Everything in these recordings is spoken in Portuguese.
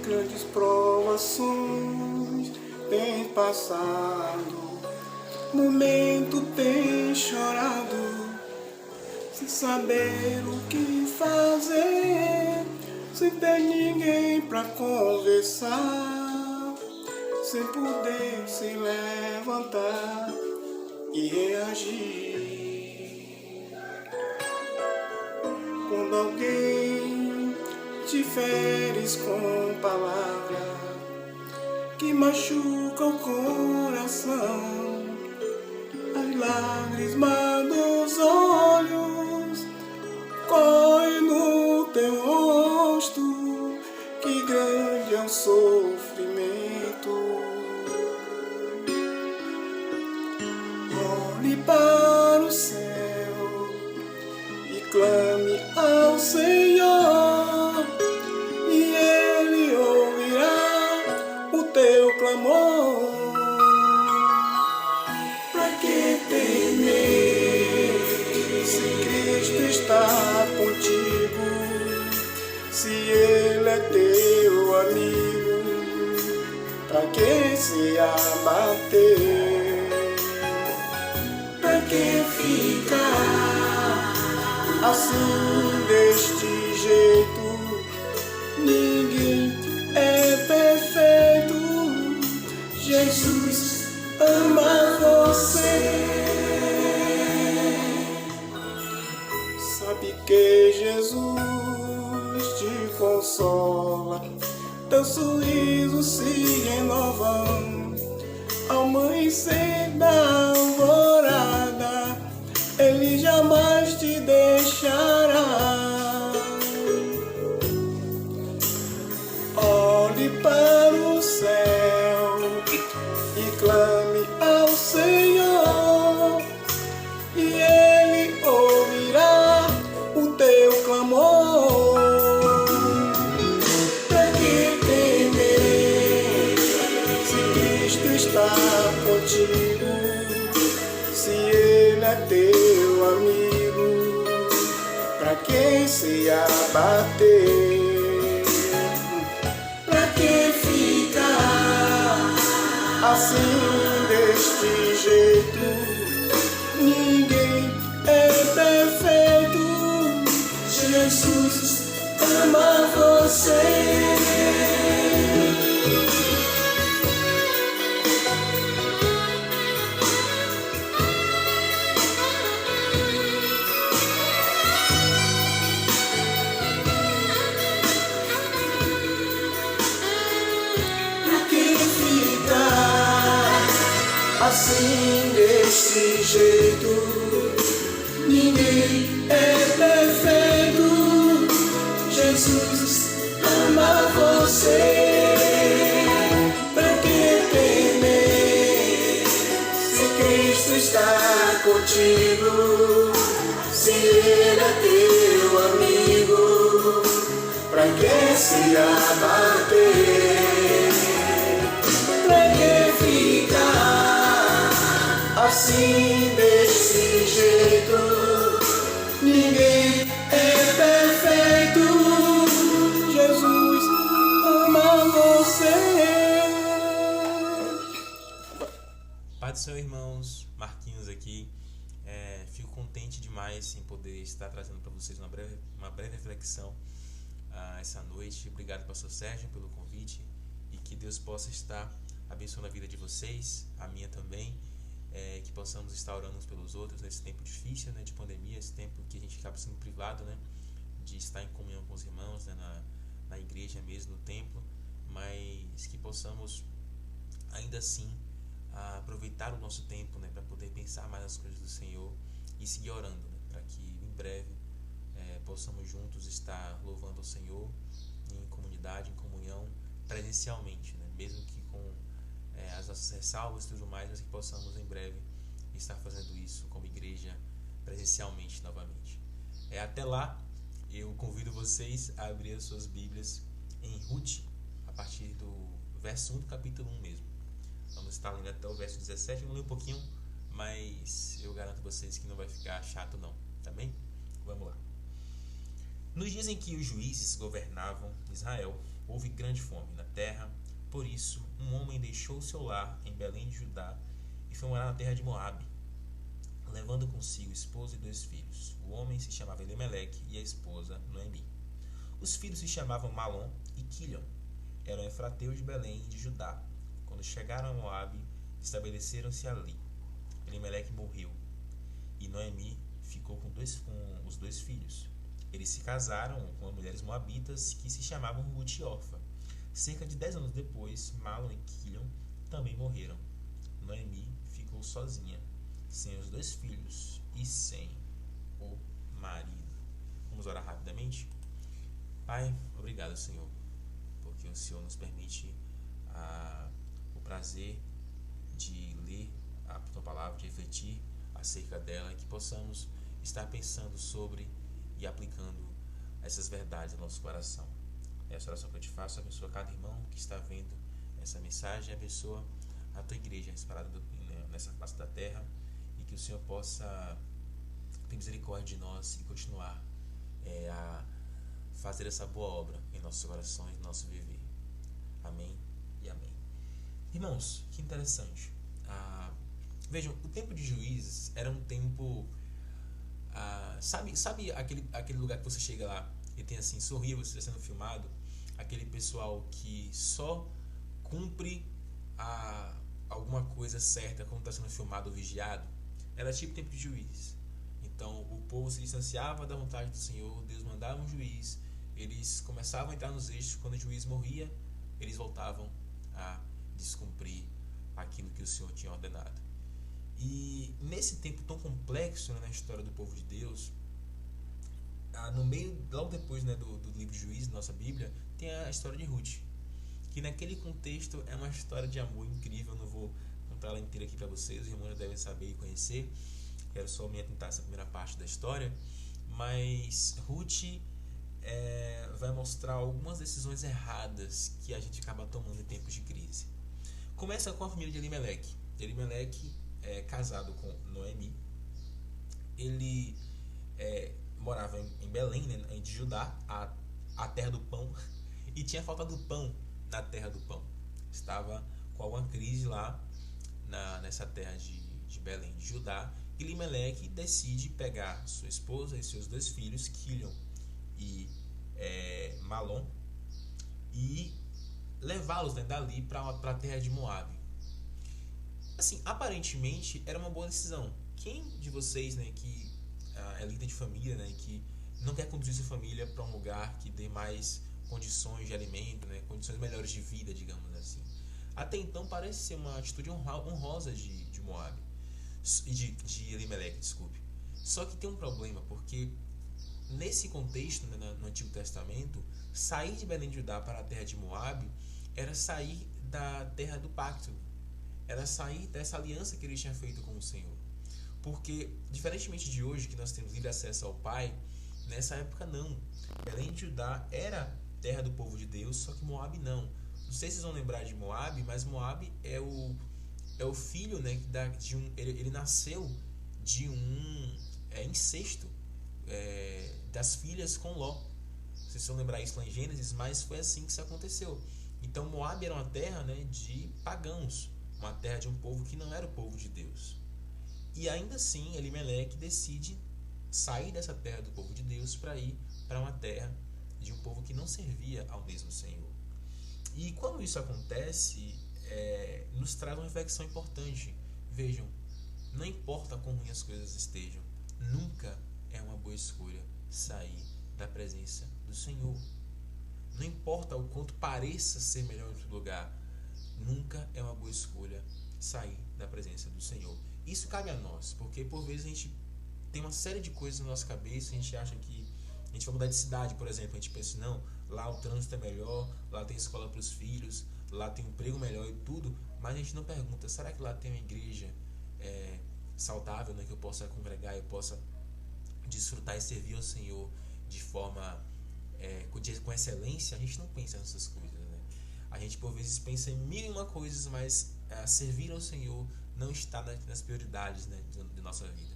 Grandes provações tem passado, momento tem chorado, sem saber o que fazer, sem ter ninguém pra conversar, sem poder se levantar e reagir. Quando alguém te feres com palavra que machuca o coração, as lágrimas dos olhos correm no teu rosto, que grande é o sofrimento. Olhe para o céu e clame ao Senhor, e Ele ouvirá o teu clamor. Pra que temer, se Cristo está contigo, se Ele é teu amigo? Pra que se abater? Pra que ficar assim deste jeito? Ninguém é perfeito. Jesus ama você. Sabe que Jesus te consola, teu sorriso se renova ao amanhecer da alvorada, Ele jamais te deixará. Olhe para o céu e clame ao Senhor, e Ele ouvirá o teu clamor. Pra que temer, se Cristo está contigo, se Ele é teu amigo? Pra que se abater? Pra que ficar assim deste jeito? Ninguém é perfeito. Jesus ama você. Assim desse jeito, ninguém é perfeito. Jesus ama você. Pra que temer, se Cristo está contigo, se Ele é teu amigo? Pra que se abater? Pra que ficar assim desse jeito? Ninguém é perfeito. Jesus ama você. Pai do Senhor, irmãos, Marquinhos aqui. Fico contente demais em poder estar trazendo para vocês uma breve reflexão essa noite. Obrigado, pastor Sérgio, pelo convite, e que Deus possa estar abençoando a vida de vocês, a minha também. Que possamos estar orando uns pelos outros nesse tempo difícil, né, de pandemia, esse tempo que a gente acaba sendo privado, né, de estar em comunhão com os irmãos, né, na igreja mesmo, no templo, mas que possamos ainda assim aproveitar o nosso tempo, né, para poder pensar mais nas coisas do Senhor e seguir orando, né, para que em breve possamos juntos estar louvando ao Senhor em comunidade, em comunhão, presencialmente, né, mesmo que com as nossas ressalvas e tudo mais, mas que possamos em breve estar fazendo isso como igreja presencialmente novamente. Até lá, eu convido vocês a abrir as suas Bíblias em Ruth, a partir do verso 1 do capítulo 1 mesmo. Vamos estar lendo até o verso 17, eu vou ler um pouquinho, mas eu garanto a vocês que não vai ficar chato não, tá bem? Vamos lá. Nos dias em que os juízes governavam Israel, houve grande fome na terra. Por isso, um homem deixou seu lar em Belém de Judá e foi morar na terra de Moabe, levando consigo esposa e 2 filhos. O homem se chamava Elimeleque e a esposa Noemi. Os filhos se chamavam Malom e Quilion. Eram efrateus de Belém e de Judá. Quando chegaram a Moabe, estabeleceram-se ali. Elimeleque morreu e Noemi ficou com os 2 filhos. Eles se casaram com mulheres moabitas que se chamavam Ruth e Orfa. Cerca de 10 anos depois, Malom e Quilion também morreram. Noemi ficou sozinha, sem os 2 filhos e sem o marido. Vamos orar rapidamente? Pai, obrigado, Senhor, porque o Senhor nos permite o prazer de ler a Tua Palavra, de refletir acerca dela, e que possamos estar pensando sobre e aplicando essas verdades no nosso coração. Essa oração que eu te faço, abençoa cada irmão que está vendo essa mensagem, abençoa a Tua igreja espalhada nessa face da terra, e que o Senhor possa ter misericórdia de nós e continuar a fazer essa boa obra em nossos corações, no nosso viver. Amém e amém. Irmãos, que interessante. Vejam, o tempo de Juízes era um tempo... sabe aquele lugar que você chega lá e tem assim, sorria, você está sendo filmado? Aquele pessoal que só cumpre alguma coisa certa quando está sendo filmado ou vigiado? Era tipo tempo de Juízes. Então o povo se distanciava da vontade do Senhor, Deus mandava um juiz, eles começavam a entrar nos eixos. Quando o juiz morria, eles voltavam a descumprir aquilo que o Senhor tinha ordenado. E nesse tempo tão complexo, na história do povo de Deus, no meio, logo depois, do livro de Juízes, nossa Bíblia, tem a história de Ruth, que naquele contexto é uma história de amor incrível. Eu não vou contar ela inteira aqui para vocês, os irmãos já devem saber e conhecer. Quero só me atentar essa primeira parte da história. Mas Ruth vai mostrar algumas decisões erradas que a gente acaba tomando em tempos de crise. Começa com a família de Elimeleque. Elimeleque é casado com Noemi. Ele morava em Belém, de Judá, a terra do pão, e tinha falta do pão na terra do pão. Estava com alguma crise lá nessa terra de Belém, de Judá. E Elimeleque decide pegar sua esposa e seus 2 filhos, Quilion e Malom, e levá-los dali para a terra de Moabe. Assim, aparentemente era uma boa decisão. Quem de vocês, que é líder de família, que não quer conduzir sua família para um lugar que dê mais condições de alimento, condições melhores de vida, digamos assim? Até então parece ser uma atitude honrosa de Moabe, de Elimeleque, desculpe. Só que tem um problema, porque nesse contexto, no Antigo Testamento, sair de Belém de Judá para a terra de Moabe era sair da terra do pacto, era sair dessa aliança que ele tinha feito com o Senhor. Porque, diferentemente de hoje, que nós temos livre acesso ao Pai, nessa época não. Belém de Judá era terra do povo de Deus, só que Moabe não. Não sei se vocês vão lembrar de Moabe, mas Moabe é o filho, ele nasceu de um incesto das filhas com Ló. Vocês vão lembrar isso lá em Gênesis, mas foi assim que isso aconteceu. Então Moabe era uma terra de pagãos, uma terra de um povo que não era o povo de Deus. E ainda assim Elimeleque decide sair dessa terra do povo de Deus para ir para uma terra de um povo que não servia ao mesmo Senhor. E quando isso acontece, nos traz uma reflexão importante. Vejam, não importa quão ruins as coisas estejam, nunca é uma boa escolha sair da presença do Senhor. Não importa o quanto pareça ser melhor em outro lugar, nunca é uma boa escolha sair da presença do Senhor. Isso cabe a nós, porque por vezes a gente tem uma série de coisas na nossa cabeça, a gente acha que a gente vai mudar de cidade, por exemplo, a gente pensa, não, lá o trânsito é melhor, lá tem escola para os filhos, lá tem um emprego melhor e tudo, mas a gente não pergunta, será que lá tem uma igreja saudável, que eu possa congregar, eu possa desfrutar e servir ao Senhor de forma com excelência? A gente não pensa nessas coisas, A gente por vezes pensa em mil e uma coisas, mas servir ao Senhor não está nas prioridades de nossa vida.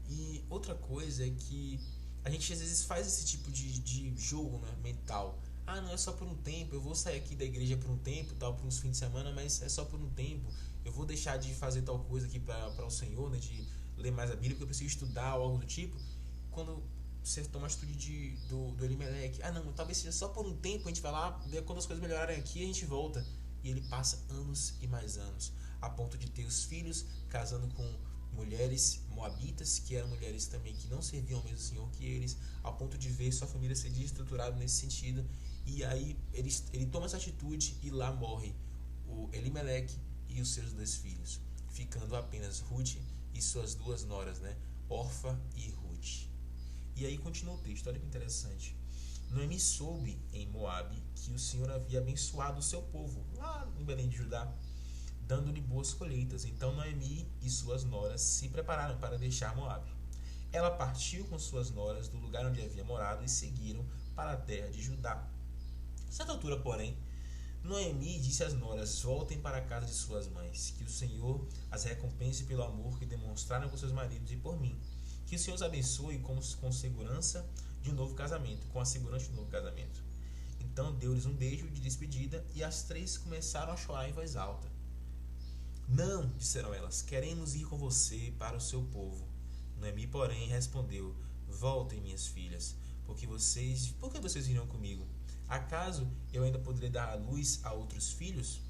E outra coisa é que a gente às vezes faz esse tipo de jogo, né, mental. Ah, não, é só por um tempo, eu vou sair aqui da igreja por um tempo, tal, por uns fins de semana, mas é só por um tempo. Eu vou deixar de fazer tal coisa aqui para o Senhor, né, de ler mais a Bíblia, porque eu preciso estudar ou algo do tipo. Quando você toma a atitude do Elimelec, ah não, talvez seja só por um tempo, a gente vai lá, quando as coisas melhorarem aqui, a gente volta. E ele passa anos e mais anos, a ponto de ter os filhos casando com mulheres moabitas, que eram mulheres também que não serviam ao mesmo Senhor que eles, a ponto de ver sua família ser desestruturada nesse sentido. E aí ele toma essa atitude e lá morre o Elimelec e os seus 2 filhos, ficando apenas Ruth e suas 2 noras, né, Orfa e Ruth. E aí continua o texto, olha que interessante. Noemi soube em Moabe que o Senhor havia abençoado o seu povo, lá em Belém de Judá, dando-lhe boas colheitas. Então Noemi e suas noras se prepararam para deixar Moabe. Ela partiu com suas noras do lugar onde havia morado e seguiram para a terra de Judá. A certa altura, porém, Noemi disse às noras: voltem para a casa de suas mães, que o Senhor as recompense pelo amor que demonstraram com seus maridos e por mim. Que o Senhor os abençoe com segurança de um novo casamento, com a segurança de um novo casamento. Então deu-lhes um beijo de despedida e as 3 começaram a chorar em voz alta. Não, disseram elas, queremos ir com você para o seu povo. Noemi, porém, respondeu: voltem, minhas filhas, por que vocês iriam comigo? Acaso eu ainda poderia dar à luz a outros filhos?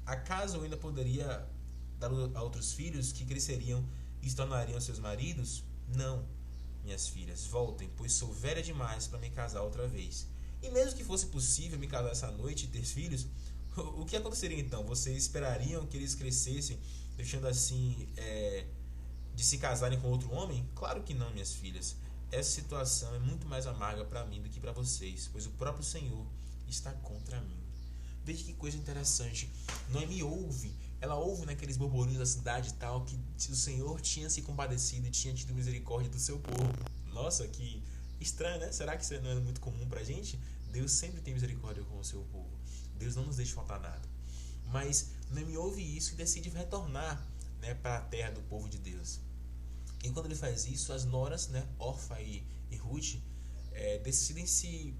Acaso eu ainda poderia dar a outros filhos que cresceriam e se tornariam seus maridos? Não, minhas filhas, voltem, pois sou velha demais para me casar outra vez. E mesmo que fosse possível me casar essa noite e ter filhos, o que aconteceria então? Vocês esperariam que eles crescessem, deixando assim de se casarem com outro homem? Claro que não, minhas filhas. Essa situação é muito mais amarga para mim do que para vocês, pois o próprio Senhor está contra mim. Veja que coisa interessante. Noemi ela ouve naqueles burburinhos da cidade e tal, que o Senhor tinha se compadecido e tinha tido misericórdia do seu povo. Nossa, que estranho, né? Será que isso não é muito comum pra gente? Deus sempre tem misericórdia com o seu povo. Deus não nos deixa faltar nada. Mas Noemi ouve isso e decide retornar, né, para a terra do povo de Deus. E quando ele faz isso, as noras, né, Orfa e Ruth, decidem se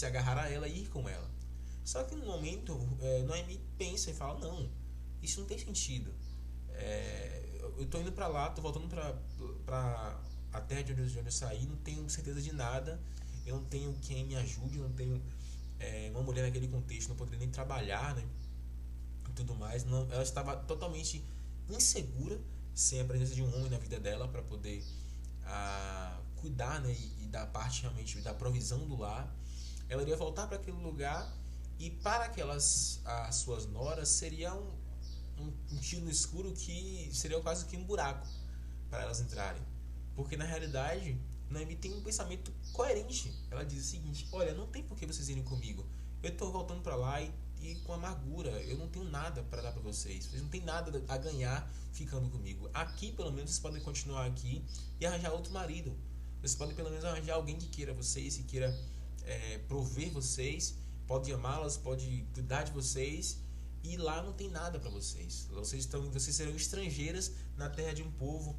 agarrar a ela e ir com ela. Só que no momento, Noemi pensa e fala: não, isso não tem sentido. Eu estou indo para lá, estou voltando para a terra de onde eu saí, não tenho certeza de nada, eu não tenho quem me ajude, eu não tenho uma mulher naquele contexto, não poderia nem trabalhar, né, e tudo mais. Não, ela estava totalmente insegura, sem a presença de um homem na vida dela para poder cuidar, né, e dar parte realmente da provisão do lar. Ela iria voltar para aquele lugar e para aquelas as suas noras seria um tiro no escuro, que seria quase que um buraco para elas entrarem, porque na realidade Noemi tem um pensamento coerente. Ela diz o seguinte: olha, não tem por que vocês irem comigo, eu estou voltando para lá e com amargura, eu não tenho nada para dar para vocês não têm nada a ganhar ficando comigo. Aqui pelo menos vocês podem continuar aqui e arranjar outro marido, vocês podem pelo menos arranjar alguém que queira vocês, que queira prover vocês, pode amá-las, pode cuidar de vocês, e lá não tem nada para vocês. Vocês serão estrangeiras na terra de um povo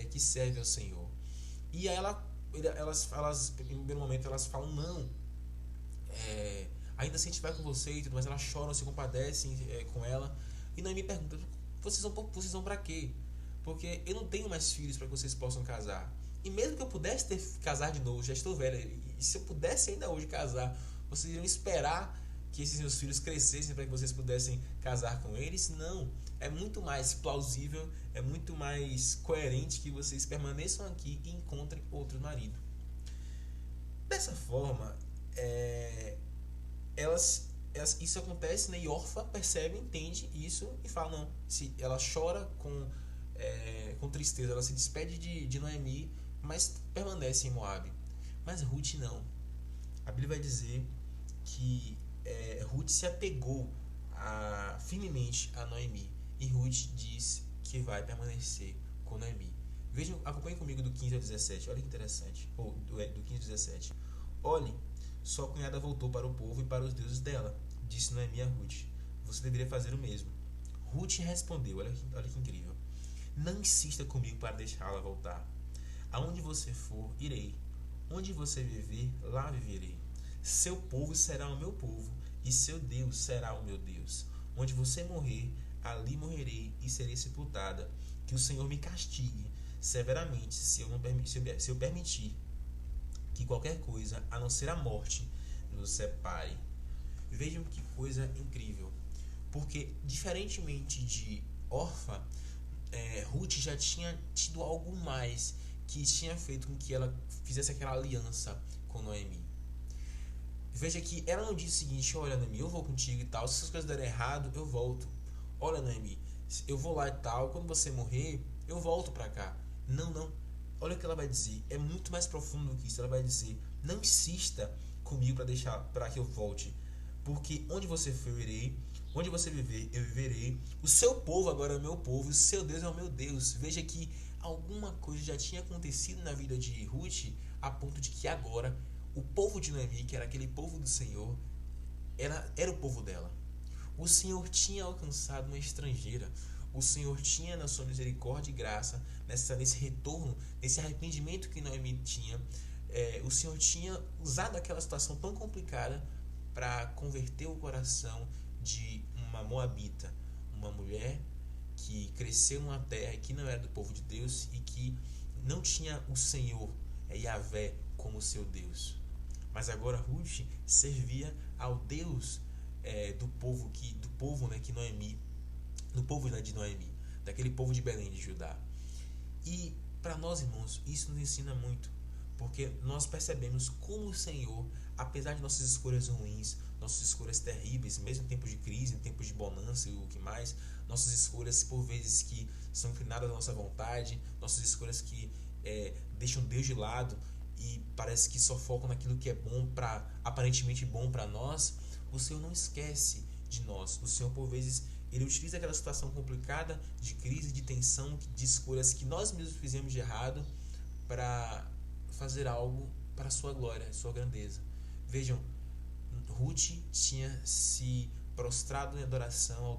que serve ao Senhor. E aí elas em primeiro momento elas falam: não, ainda assim a gente vai com você e tudo, mas elas choram, se compadecem com ela. E Noemi pergunta: vocês vão para quê? Porque eu não tenho mais filhos para que vocês possam casar. E mesmo que eu pudesse casar de novo, já estou velha, e se eu pudesse ainda hoje casar, vocês iriam esperar que esses meus filhos crescessem para que vocês pudessem casar com eles? Não. É muito mais plausível, é muito mais coerente que vocês permaneçam aqui e encontrem outro marido. Dessa forma, isso acontece, né? E Orfa percebe, entende isso e fala: não. Ela chora com tristeza, ela se despede de Noemi, mas permanece em Moabe. Mas Ruth não. A Bíblia vai dizer que Ruth se apegou firmemente a Noemi, e Ruth diz que vai permanecer com Noemi. Vejam, acompanhe comigo do 15 ao 17, olha que interessante, do 15 ao 17. Olhe, sua cunhada voltou para o povo e para os deuses dela, disse Noemi a Ruth: você deveria fazer o mesmo. Ruth respondeu, olha que incrível: não insista comigo para deixá-la voltar. Aonde você for, irei. Onde você viver, lá viverei. Seu povo será o meu povo, e seu Deus será o meu Deus. Onde você morrer, ali morrerei e serei sepultada. Que o Senhor me castigue severamente se eu permitir que qualquer coisa, a não ser a morte, nos separe. Vejam que coisa incrível. Porque, diferentemente de Orfa, Ruth já tinha tido algo mais que tinha feito com que ela fizesse aquela aliança com Noemi. Veja que ela não disse o seguinte: olha, Noemi, eu vou contigo e tal, se as coisas derem errado, eu volto. Olha, Noemi, eu vou lá e tal, quando você morrer, eu volto pra cá. Não. Olha o que ela vai dizer. É muito mais profundo do que isso. Ela vai dizer: não insista comigo para que eu volte. Porque onde você for, eu irei. Onde você viver, eu viverei. O seu povo agora é o meu povo. O seu Deus é o meu Deus. Veja que alguma coisa já tinha acontecido na vida de Ruth, a ponto de que agora o povo de Noemi, que era aquele povo do Senhor, era o povo dela. O Senhor tinha alcançado uma estrangeira. O Senhor tinha, na sua misericórdia e graça, nesse retorno, nesse arrependimento que Noemi tinha, o Senhor tinha usado aquela situação tão complicada para converter o coração de uma moabita, uma mulher que cresceu numa terra que não era do povo de Deus e que não tinha o Senhor, Yahvé, como seu Deus. Mas agora Ruth servia ao Deus do povo de Noemi, daquele povo de Belém de Judá. E para nós, irmãos, isso nos ensina muito, porque nós percebemos como o Senhor, apesar de nossas escolhas ruins, nossas escolhas terríveis, mesmo em tempos de crise, em tempos de bonança e o que mais, nossas escolhas por vezes que são inclinadas à nossa vontade, nossas escolhas que deixam Deus de lado e parece que só focam naquilo que é bom, aparentemente bom para nós, o Senhor não esquece de nós. O Senhor, por vezes, Ele utiliza aquela situação complicada de crise, de tensão, de escolhas que nós mesmos fizemos de errado para fazer algo para a sua glória, sua grandeza. Vejam, Ruth tinha se prostrado em adoração ao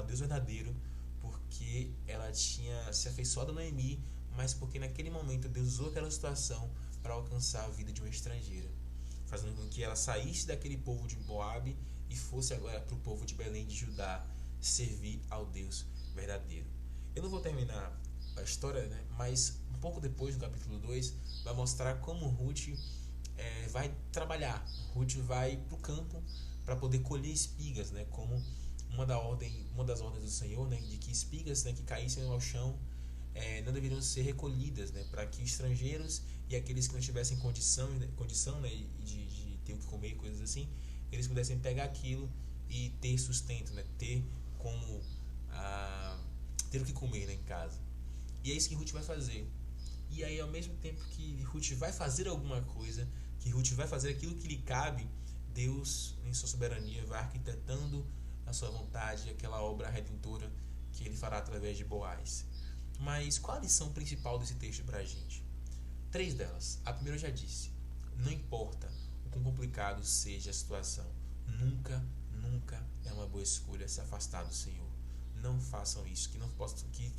Deus verdadeiro, porque ela tinha se afeiçoado a Noemi, mas porque naquele momento Deus usou aquela situação para alcançar a vida de uma estrangeira, fazendo com que ela saísse daquele povo de Moabe e fosse agora para o povo de Belém de Judá servir ao Deus verdadeiro. Eu não vou terminar a história, né? Mas um pouco depois, no capítulo 2, vai mostrar como Ruth vai trabalhar. Ruth vai para o campo para poder colher espigas, né? Como uma das ordens do Senhor, né? De que espigas, né, que caíssem ao chão não deveriam ser recolhidas, né? Para que estrangeiros e aqueles que não tivessem condição, né, de ter o que comer, coisas assim, eles pudessem pegar aquilo e ter sustento, né? Ter o que comer, né, em casa. E é isso que Ruth vai fazer. E aí, ao mesmo tempo que Ruth vai fazer alguma coisa, que Ruth vai fazer aquilo que lhe cabe, Deus, em sua soberania, vai arquitetando a sua vontade, aquela obra redentora que Ele fará através de Boaz. Mas qual a lição principal desse texto para a gente? 3 delas. A primeira eu já disse: não importa o quão complicado seja a situação, nunca é uma boa escolha se afastar do Senhor. Não façam isso, que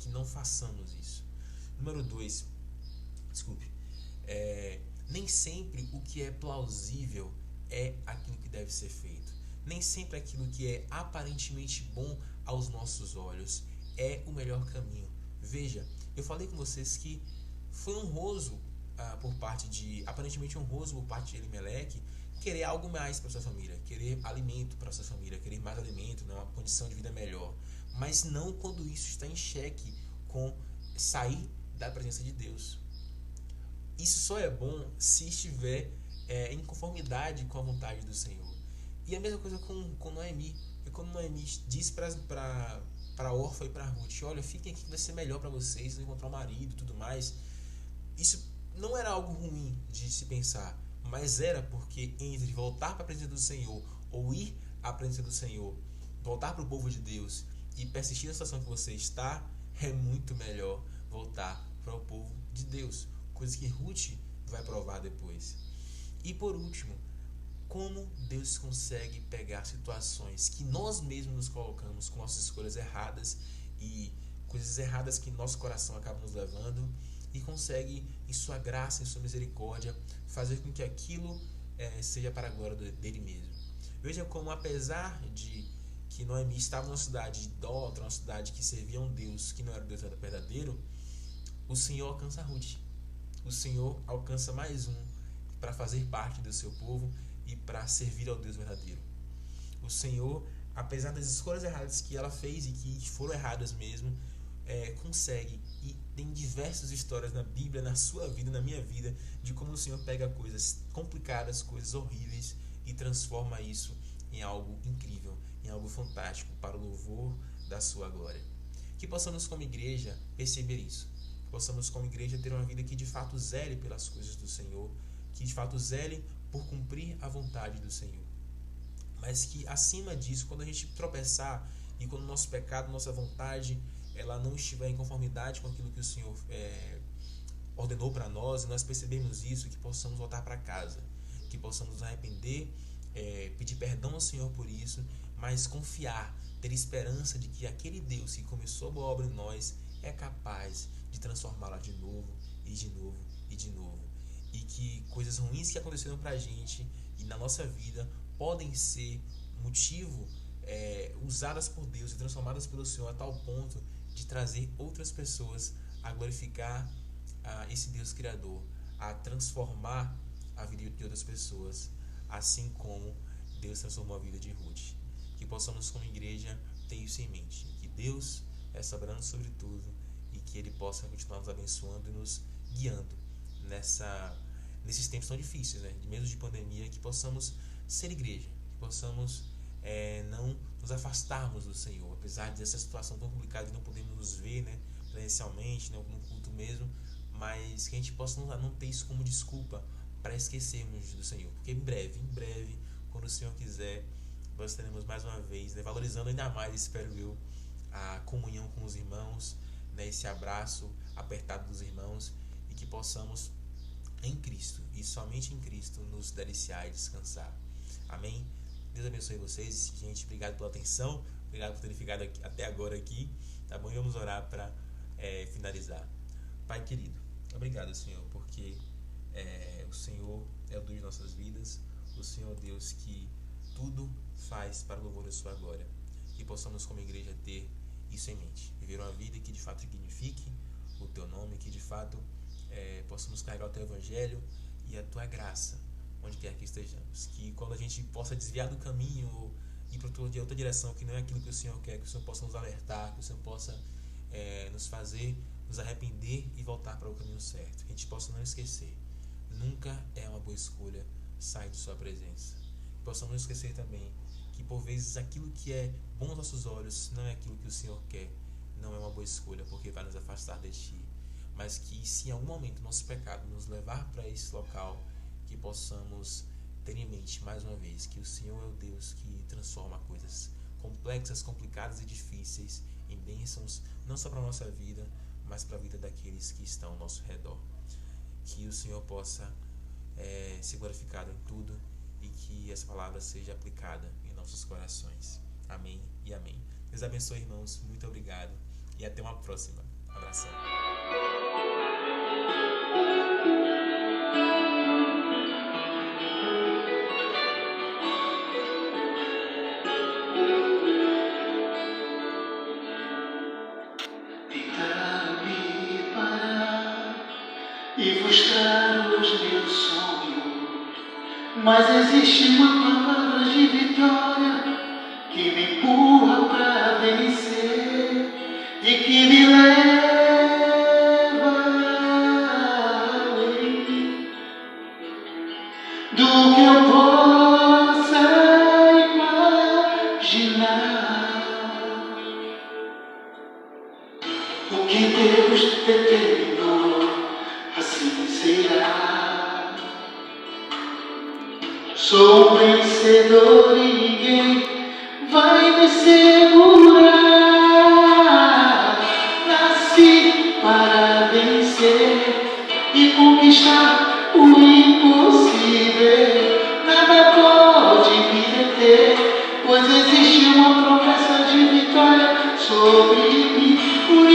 não façamos isso. Número 2, nem sempre o que é plausível é aquilo que deve ser feito. Nem sempre aquilo que é aparentemente bom aos nossos olhos é o melhor caminho. Veja, eu falei com vocês que foi aparentemente honroso por parte de Elimeleque, querer algo mais para sua família, querer alimento para sua família, querer mais alimento, né, uma condição de vida melhor. Mas não quando isso está em xeque com sair da presença de Deus. Isso só é bom se estiver em conformidade com a vontade do Senhor. E a mesma coisa com Noemi. E quando Noemi disse para Orfa e para Ruth: olha, fiquem aqui que vai ser melhor para vocês, encontrar um marido e tudo mais. Isso não era algo ruim de se pensar, mas era porque entre voltar para a presença do Senhor ou ir à presença do Senhor, voltar para o povo de Deus e persistir na situação que você está, é muito melhor voltar para o povo de Deus, coisa que Ruth vai provar depois. E por último, como Deus consegue pegar situações que nós mesmos nos colocamos com nossas escolhas erradas e coisas erradas que nosso coração acaba nos levando, e consegue, em sua graça, em sua misericórdia, fazer com que aquilo seja para a glória dele mesmo. Veja como, apesar de que Noemi estava numa cidade idólatra, uma cidade que servia a um Deus que não era o Deus verdadeiro, o Senhor alcança Ruth. O Senhor alcança mais um para fazer parte do seu povo e para servir ao Deus verdadeiro. O Senhor, apesar das escolhas erradas que ela fez e que foram erradas mesmo, consegue, e tem diversas histórias na Bíblia, na sua vida, na minha vida, de como o Senhor pega coisas complicadas, coisas horríveis e transforma isso em algo incrível, em algo fantástico para o louvor da sua glória. Que possamos como igreja perceber isso, que possamos como igreja ter uma vida que de fato zele pelas coisas do Senhor, que de fato zele por cumprir a vontade do Senhor. Mas que acima disso, quando a gente tropeçar e quando o nosso pecado, nossa vontade, ela não estiver em conformidade com aquilo que o Senhor ordenou para nós, e nós percebemos isso, que possamos voltar para casa, que possamos nos arrepender, pedir perdão ao Senhor por isso, mas confiar, ter esperança de que aquele Deus que começou a boa obra em nós é capaz de transformá-la de novo, e de novo, e de novo. E que coisas ruins que aconteceram para a gente e na nossa vida podem ser motivo usadas por Deus e transformadas pelo Senhor a tal ponto de trazer outras pessoas a glorificar esse Deus Criador, a transformar a vida de outras pessoas, assim como Deus transformou a vida de Ruth. Que possamos como igreja ter isso em mente, que Deus é soberano sobre tudo e que Ele possa continuar nos abençoando e nos guiando nesses tempos tão difíceis, né? Mesmo de pandemia, que possamos ser igreja, que possamos não nos afastarmos do Senhor, apesar dessa situação tão complicada de não podermos nos ver, né, presencialmente, né, no culto mesmo, mas que a gente possa não ter isso como desculpa para esquecermos do Senhor, porque em breve, quando o Senhor quiser, nós teremos mais uma vez, né, valorizando ainda mais, espero eu, a comunhão com os irmãos, né, esse abraço apertado dos irmãos, e que possamos em Cristo, e somente em Cristo, nos deliciar e descansar. Amém? Deus abençoe vocês, gente. Obrigado pela atenção, obrigado por terem ficado até agora aqui, tá bom? E vamos orar para finalizar. Pai querido, obrigado, Senhor, porque o Senhor é o Deus de nossas vidas, o Senhor é o Deus que tudo faz para o louvor da sua glória. Que possamos como igreja ter isso em mente, viver uma vida que de fato dignifique o teu nome, que de fato possamos carregar o teu evangelho e a tua graça onde quer que estejamos, que quando a gente possa desviar do caminho ou ir para outra direção que não é aquilo que o Senhor quer, que o Senhor possa nos alertar, que o Senhor possa nos fazer nos arrepender e voltar para o caminho certo, que a gente possa não esquecer, nunca é uma boa escolha sair de sua presença, que possamos não esquecer também que por vezes aquilo que é bom aos nossos olhos não é aquilo que o Senhor quer, não é uma boa escolha porque vai nos afastar de Ti, mas que se em algum momento nosso pecado nos levar para esse local, que possamos ter em mente mais uma vez que o Senhor é o Deus que transforma coisas complexas, complicadas e difíceis em bênçãos, não só para a nossa vida, mas para a vida daqueles que estão ao nosso redor. Que o Senhor possa ser glorificado em tudo e que essa palavra seja aplicada em nossos corações. Amém e amém. Deus abençoe, irmãos. Muito obrigado e até uma próxima. Abração. E frustrar os meus sonhos, mas existe uma palavra de vitória que me empurra para vencer e que me leva além do que eu possa imaginar. O que Deus determinou, assim será. Sou um vencedor e ninguém vai me segurar. Nasci para vencer e conquistar o impossível. Nada pode me deter, pois existe uma promessa de vitória sobre mim. Por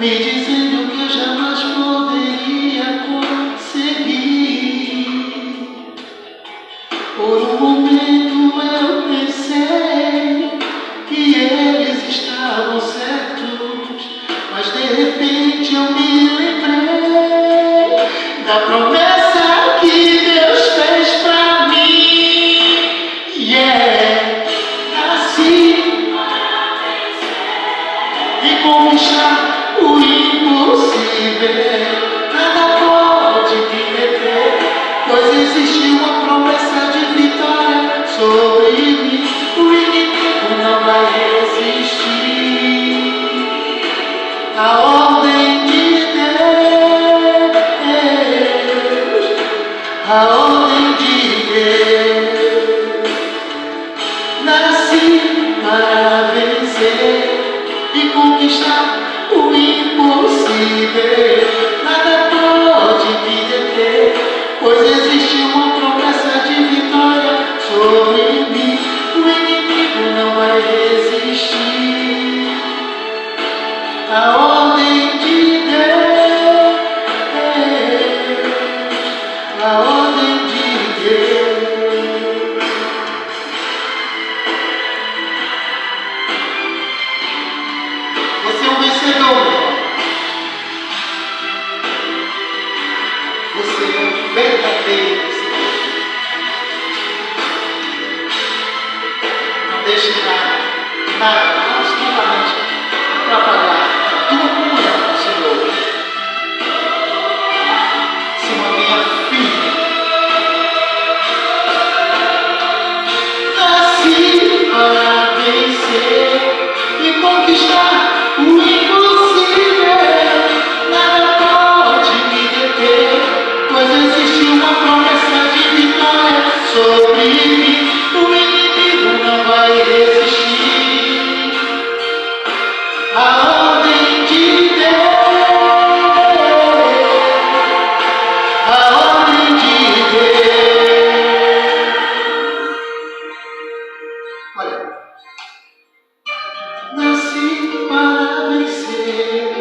me dizendo que eu jamais poderia conseguir. Por um momento eu pensei que eles estavam certos, mas de repente eu me lembrei da promessa que Deus fez pra mim. Yeah, nasci e conquistar o impossível. Nada pode me deter, pois existe uma promessa de vitória sobre mim. O inimigo não vai resistir. A ordem de Deus, a ordem de Deus. Nasci para vencer e conquistar o impossível. Nada pode me deter, pois existe uma promessa de vitória sobre mim. O inimigo não vai resistir. A ordem de Deus, a ordem de Deus. Você é um vencedor, meu irmão. Você é um verdadeiro vencedor. Não deixe nada, absolutamente atrapalhar a tua comunhão com o Senhor. Se mantenha firme. Nasci para vencer e conquistar o impossível. Nada pode me deter, pois existe uma promessa de vitória sobre mim. O inimigo não vai resistir. A ordem de Deus, a ordem de Deus. Olha, nasci para vencer.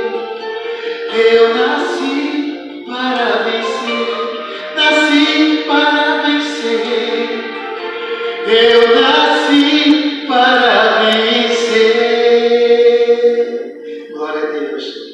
Eu nasci para vencer. Nasci para vencer. Eu nasci para vencer. Glória a Deus.